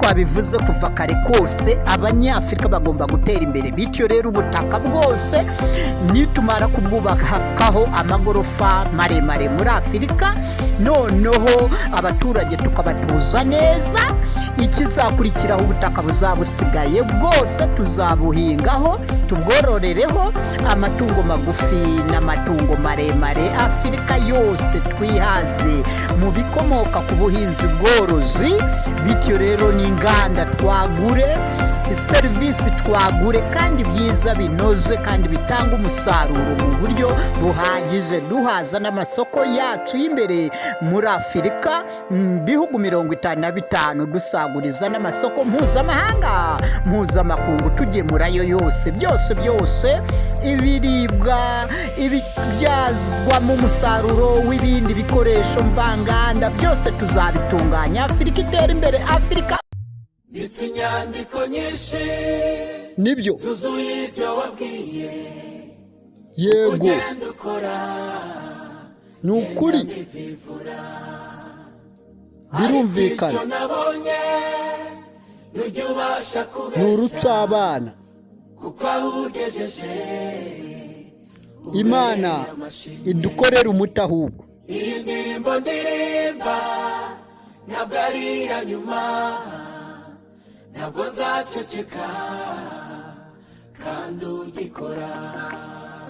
twabivuze kuva kare kose abanyafurika bagomba gutera imbere, bityo rero ubutaka bwose nitumara kubwubakaho amagorofa maremare muri Afurika, noneho abaturage tukabatuza neza, ikizakurikiraho ubutaka buzabusigaye bwose tuzabuhingaho, tubwororereho amatungo magufi n'amatungo maremare. Afurika yose twihaze mu bikomoka ku buhinzi bworozi, bityo rero n'inganda twagure, serivisi twagure kandi byiza binoze kandi bitanga umusaruro mu buryo buhagije, duhaza n'amasoko yacu y'imbere muri Afurika, bihugu 55 dusaguriza n'amasoko mpuzamahanga, mpuzamakungu tugemurayo yose, byose ibiribwa ibibyazwamo umusaruro w'ibindi bikoresho mvanganda byose tuzabitunganya, Afurika itera imbere. Afurika inyandiko nyinshi nibyo zuzuye ibyo wabwiye, yego ukora ni ukuri birumvikana, ni urucabana kuko aho ugejeje Imana idukorera umuti ahubwo. iyi ndirimbo ndirimba ntabwo ari iya nyuma, ntabwo nzaceceka kandi ugikora.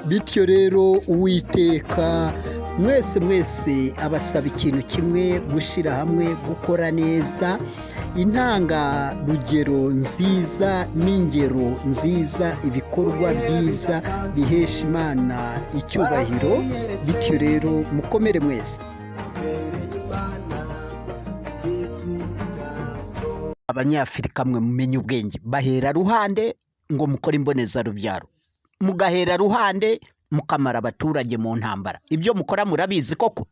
Bityo rero Uwiteka mwese abasaba ikintu kimwe, gushyira hamwe, gukora neza, intangarugero nziza n'ingero nziza, ibikorwa byiza bihesha Imana icyubahiro. Bityo rero mukomere mwese. Abanyafurika mwe mumenye ubwenge, bahera ruhande ngo mukore imbonezarubyaro, mugahera ruhande mukamara abaturage mu ntambara. Ibyo mukora murabizi koko?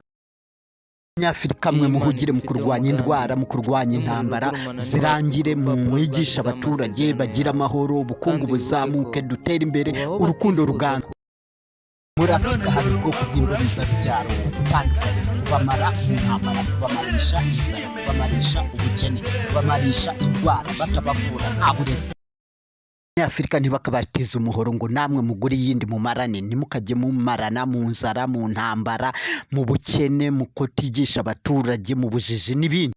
Abanyafurika mwe muhugire mu kurwanya indwara, mu kurwanya intambara zirangire, mwigisha abaturage bagira amahoro, ubukungu buzamuke, dutere imbere, urukundo ruganze. Muri Afurika hari ubwoko bw'imbonezarubyaro butandukanye, bamara intambara, bamarisha inzara, bamarisha ubukene, bamarisha indwara, batabavura nta burezi. Abanyafurika ntibakabatiza umuhoro ngo namwe mugure iyindi mumarane, ntimukajye mumarana mu nzara, mu ntambara, mu bukene, mu kutigisha abaturage, mu bujiji n'ibindi.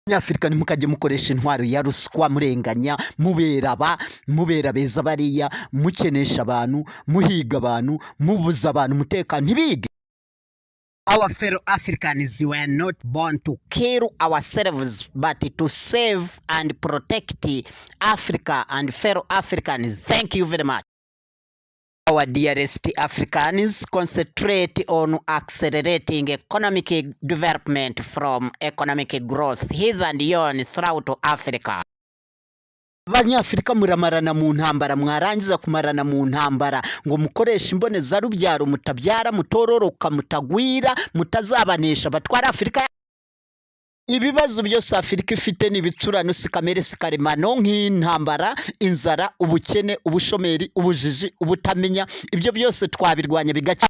Abanyafurika ntimukajye mukoresha intwaro ya ruswa, murenganya, mubera beza bariya, mukenesha abantu, muhiga abantu, mubuza abantu umutekano ntibige. Our fellow Africans were not born to kill ourselves, but to save and protect Africa and fellow Africans. Thank you very much. Our dearest Africans, concentrate on accelerating economic development from economic growth here and beyond throughout Africa. Abanyafurika muramarana mu ntambara, mwarangiza kumarana mu ntambara ngo mukoresha imbonezarubyaro, mutabyara, mutororoka, mutagwira, mutazabanesha batwara Afurika. Ibibazo byose Afurika ifite ni ibicurano sikamere sikaremano nk'intambara, inzara, ubukene, ubushomeri, ubujiji, ubutamenya. Ibyo byose twabirwanya bigake.